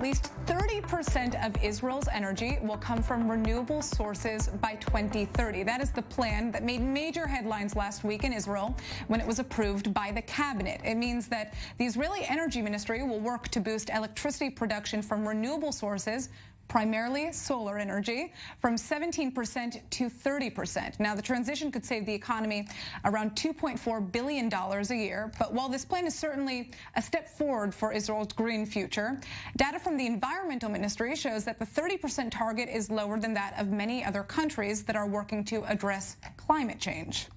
least 30% of Israel's energy will come from renewable sources by 2030. That is the plan that made major headlines last week in Israel when it was approved by the cabinet. It means that the Israeli Energy Ministry will work to boost electricity production from renewable sources, primarily solar energy, from 17% to 30%. Now, the transition could save the economy around $2.4 billion a year. But while this plan is certainly a step forward for Israel's green future, data from the Environmental Ministry shows that the 30% target is lower than that of many other countries that are working to address climate change.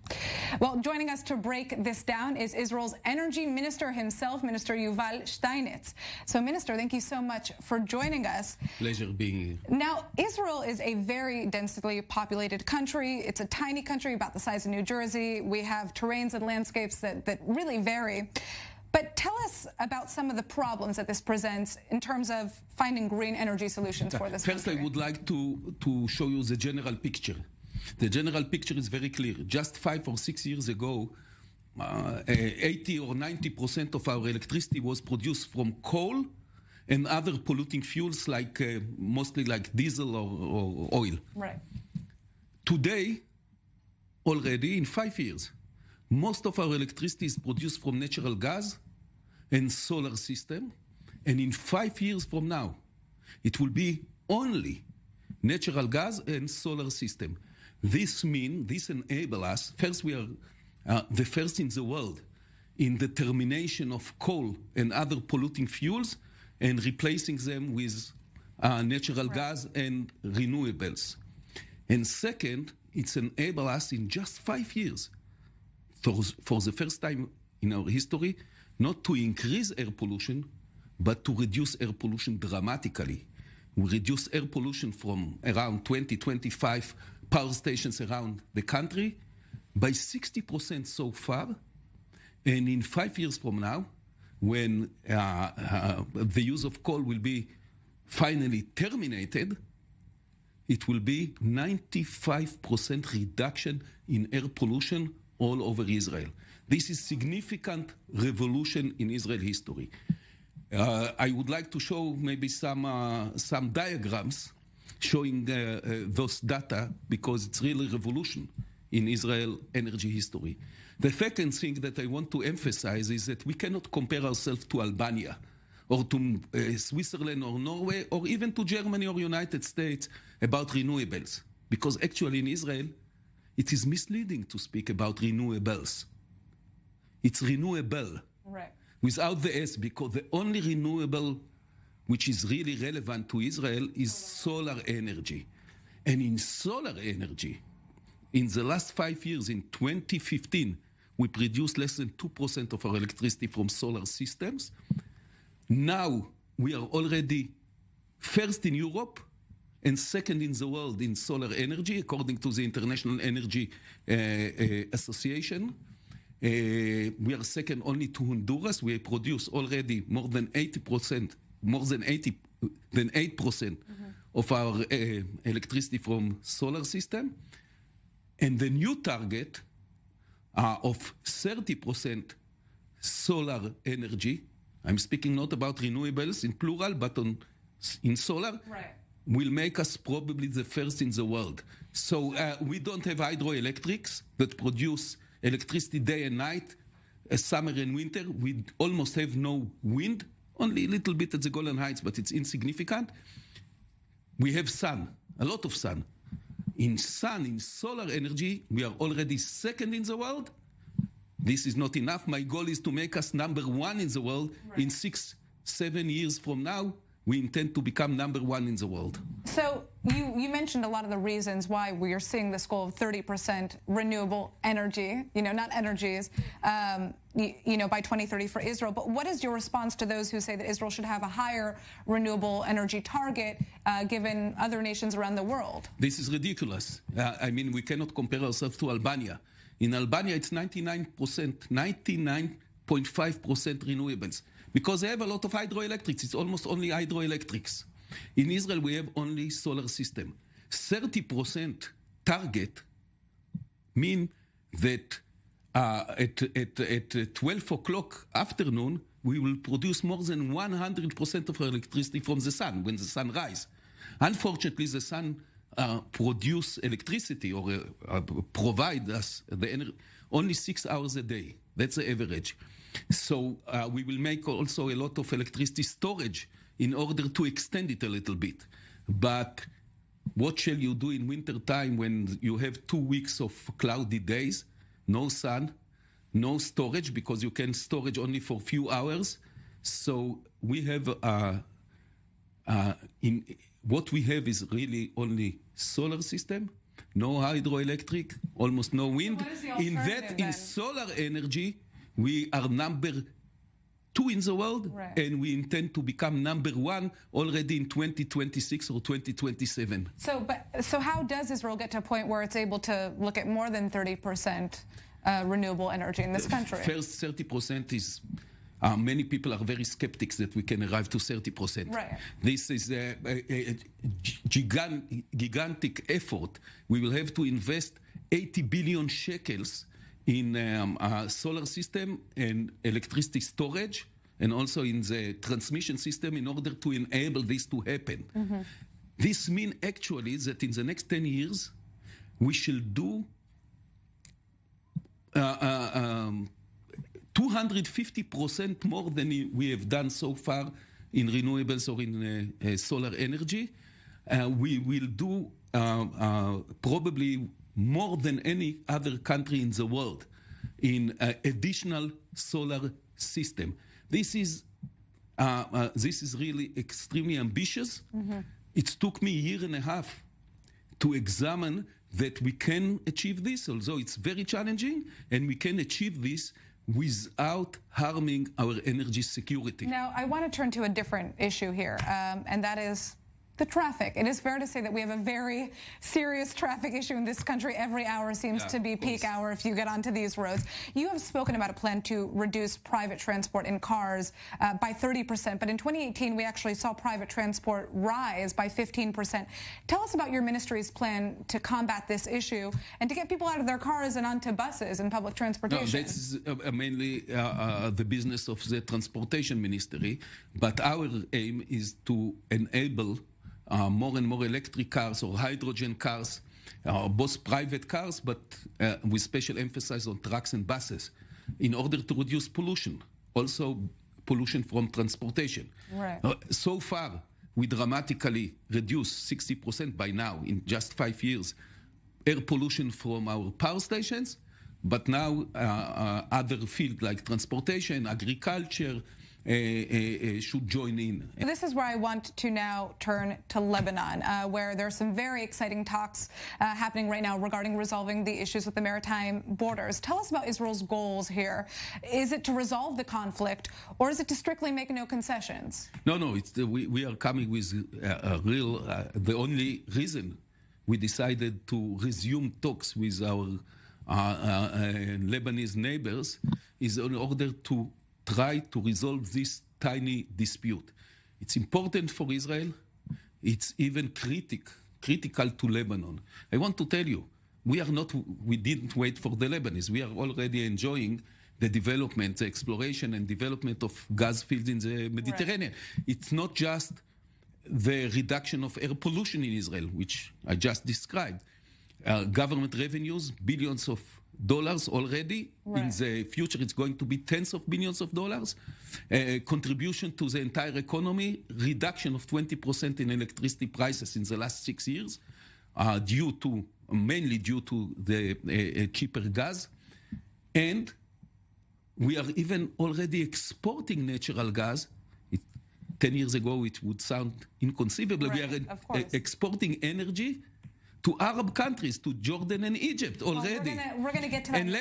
Well, joining us to break this down is Israel's energy minister himself, Minister Yuval Steinitz. So, Minister, thank you so much for joining us. Pleasure being here. Now, Israel is a very densely populated country. It's a tiny country about the size of New Jersey. We have terrains and landscapes that really vary. But tell us about some of the problems that this presents in terms of finding green energy solutions for this country. First, I would like to show you the general picture. The general picture is very clear. Just 5 or 6 years ago, 80 or 90% of our electricity was produced from coal and other polluting fuels, like mostly like diesel or oil. Right. Today, already in 5 years, most of our electricity is produced from natural gas and solar system. And in 5 years from now, it will be only natural gas and solar system. This enable us, first we are the first in the world in the termination of coal and other polluting fuels and replacing them with natural gas and renewables. And second, it's enabled us in just 5 years, for the first time in our history, not to increase air pollution, but to reduce air pollution dramatically. We reduce air pollution from around 25 power stations around the country by 60% so far. And in 5 years from now, when the use of coal will be finally terminated, it will be 95% reduction in air pollution all over Israel. This is significant revolution in Israel history. I would like to show maybe some diagrams showing those data, because it's really a revolution in Israel energy history. The second thing that I want to emphasize is that we cannot compare ourselves to Albania or to Switzerland or Norway or even to Germany or United States about renewables, because actually in Israel it is misleading to speak about renewables. It's renewable, right, without the S, because the only renewable which is really relevant to Israel is solar energy. And in solar energy, in the last 5 years, in 2015, we produced less than 2% of our electricity from solar systems. Now, we are already first in Europe and second in the world in solar energy, according to the International Energy Association. We are second only to Honduras. We produce already more than 8% of our electricity from solar system. And the new target of 30% solar energy, I'm speaking not about renewables in plural, but in solar, right, will make us probably the first in the world. So we don't have hydroelectrics that produce electricity day and night, summer and winter. We almost have no wind, only a little bit at the Golan Heights, but it's insignificant. We have sun, a lot of sun. In solar energy, we are already second in the world. This is not enough. My goal is to make us number one in the world. Right. In 6-7 years from now, we intend to become number one in the world. So you mentioned a lot of the reasons why we are seeing this goal of 30% renewable energy, not energies, by 2030 for Israel. But what is your response to those who say that Israel should have a higher renewable energy target given other nations around the world? This is ridiculous. We cannot compare ourselves to Albania. In Albania, it's 99.5% renewables, because they have a lot of hydroelectrics. It's almost only hydroelectrics. In Israel, we have only solar system. 30% target mean that at 12 o'clock afternoon, we will produce more than 100% of our electricity from the sun when the sun rises. Unfortunately, the sun produce electricity or provide us the energy only 6 hours a day. That's the average. So we will make also a lot of electricity storage in order to extend it a little bit. But what shall you do in winter time when you have 2 weeks of cloudy days, no sun, no storage, because you can storage only for a few hours? So we have, what we have is really only solar system, no hydroelectric, almost no wind. In solar energy, we are number 2 in the world, right, and we intend to become number 1 already in 2026 or 2027. So how does Israel get to a point where it's able to look at more than 30% renewable energy in this country? First, 30% is, many people are very skeptics that we can arrive to 30%. Right. This is a gigantic effort. We will have to invest 80 billion shekels in solar system and electricity storage, and also in the transmission system in order to enable this to happen. Mm-hmm. This means actually that in the next 10 years, we shall do 250% more than we have done so far in renewables or in solar energy. We will do probably more than any other country in the world in additional solar system. This is really extremely ambitious. Mm-hmm. It took me a year and a half to examine that we can achieve this, although it's very challenging, and we can achieve this without harming our energy security. Now, I want to turn to a different issue here, and that is the traffic. It is fair to say that we have a very serious traffic issue in this country. Every hour seems to be peak hour if you get onto these roads. You have spoken about a plan to reduce private transport in cars by 30%, but in 2018 we actually saw private transport rise by 15%. Tell us about your ministry's plan to combat this issue and to get people out of their cars and onto buses and public transportation. No, that's mainly the business of the transportation ministry, but our aim is to enable more and more electric cars or hydrogen cars, both private cars, but with special emphasis on trucks and buses, in order to reduce pollution, also pollution from transportation. Right. So far, we dramatically reduced 60% by now, in just 5 years, air pollution from our power stations, but now other fields like transportation, agriculture, should join in. This is where I want to now turn to Lebanon, where there are some very exciting talks happening right now regarding resolving the issues with the maritime borders. Tell us about Israel's goals here. Is it to resolve the conflict, or is it to strictly make no concessions? No, we are coming with the only reason we decided to resume talks with our Lebanese neighbors is in order to try to resolve this tiny dispute. It's important for Israel. It's even critical to Lebanon. I want to tell you, we didn't wait for the Lebanese. We are already enjoying the development, the exploration and development of gas fields in the Mediterranean. Right. It's not just the reduction of air pollution in Israel, which I just described. Government revenues, billions of dollars already. Right. In the future, it's going to be tens of billions of dollars. Contribution to the entire economy, reduction of 20% in electricity prices in the last 6 years, mainly due to the cheaper gas. And we are even already exporting natural gas. 10 years ago, it would sound inconceivable. Right, we are exporting energy to Arab countries, to Jordan and Egypt already. Well, we're gonna get to that. And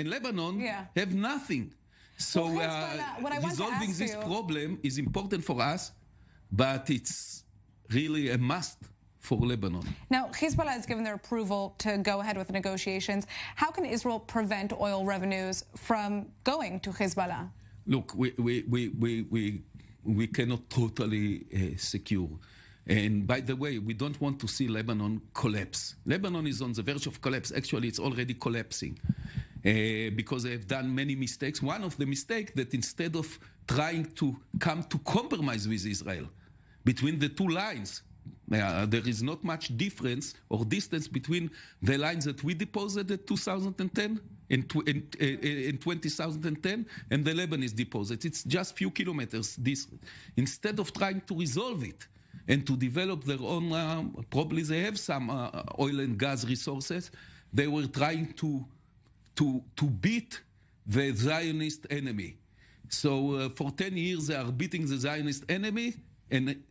Lebanon have nothing. So resolving this problem is important for us, but it's really a must for Lebanon. Now, Hezbollah has given their approval to go ahead with negotiations. How can Israel prevent oil revenues from going to Hezbollah? Look, we cannot totally secure. And by the way, we don't want to see Lebanon collapse. Lebanon is on the verge of collapse. Actually, it's already collapsing because they have done many mistakes. One of the mistakes that instead of trying to come to compromise with Israel. Between the two lines, there is not much difference or distance between the lines that we deposited in 2010 in 2010 and the Lebanese deposit. It's just few kilometers distant. Instead of trying to resolve it and to develop their own, probably they have some oil and gas resources, they were trying to beat the Zionist enemy. So for 10 years they are beating the Zionist enemy and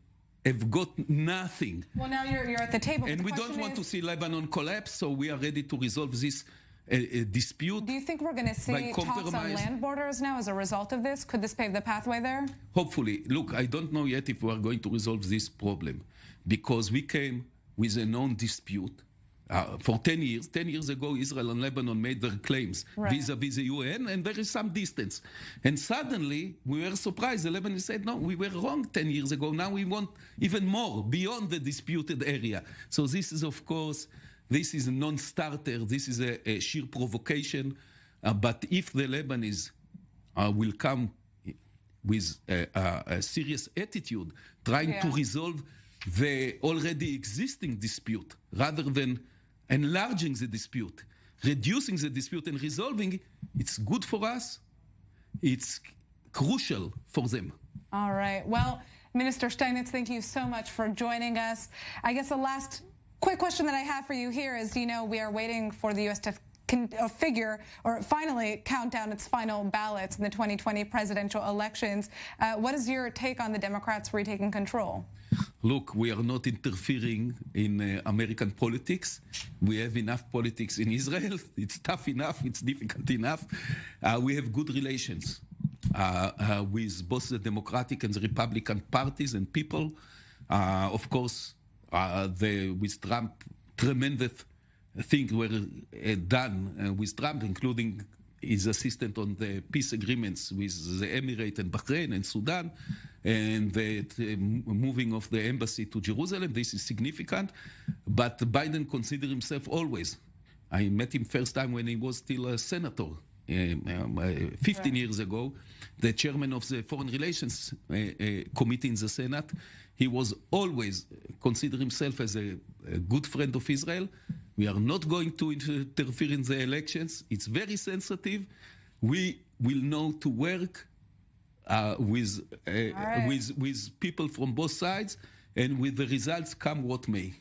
have got nothing. Well, now you're at the table. And we don't want to see Lebanon collapse, so we are ready to resolve this dispute. Do you think we're going to see talks on land borders now as a result of this? Could this pave the pathway there? Hopefully. Look, I don't know yet if we are going to resolve this problem because we came with a known dispute. For 10 years ago, Israel and Lebanon made their claims vis-a-vis the UN, and there is some distance. And suddenly, we were surprised. The Lebanese said, no, we were wrong 10 years ago. Now we want even more, beyond the disputed area. So this is, of course, this is a non-starter. This is a sheer provocation. But if the Lebanese will come with a serious attitude, trying to resolve the already existing dispute, rather than enlarging the dispute, reducing the dispute and resolving it, it's good for us. It's crucial for them. All right. Well, Minister Steinitz, thank you so much for joining us. I guess the last quick question that I have for you here is, we are waiting for the U.S. to figure or finally count down its final ballots in the 2020 presidential elections. What is your take on the Democrats retaking control? Look, we are not interfering in American politics. We have enough politics in Israel. It's tough enough. It's difficult enough. We have good relations with both the Democratic and the Republican parties and people. Of course, with Trump, tremendous things were done with Trump, including his assistant on the peace agreements with the Emirates and Bahrain and Sudan, and the moving of the embassy to Jerusalem. This is significant. But Biden considers himself always. I met him first time when he was still a senator, 15 years ago, the chairman of the Foreign Relations Committee in the Senate. He was always considered himself as a good friend of Israel. We are not going to interfere in the elections. It's very sensitive. We will know to work with people from both sides, and with the results come what may.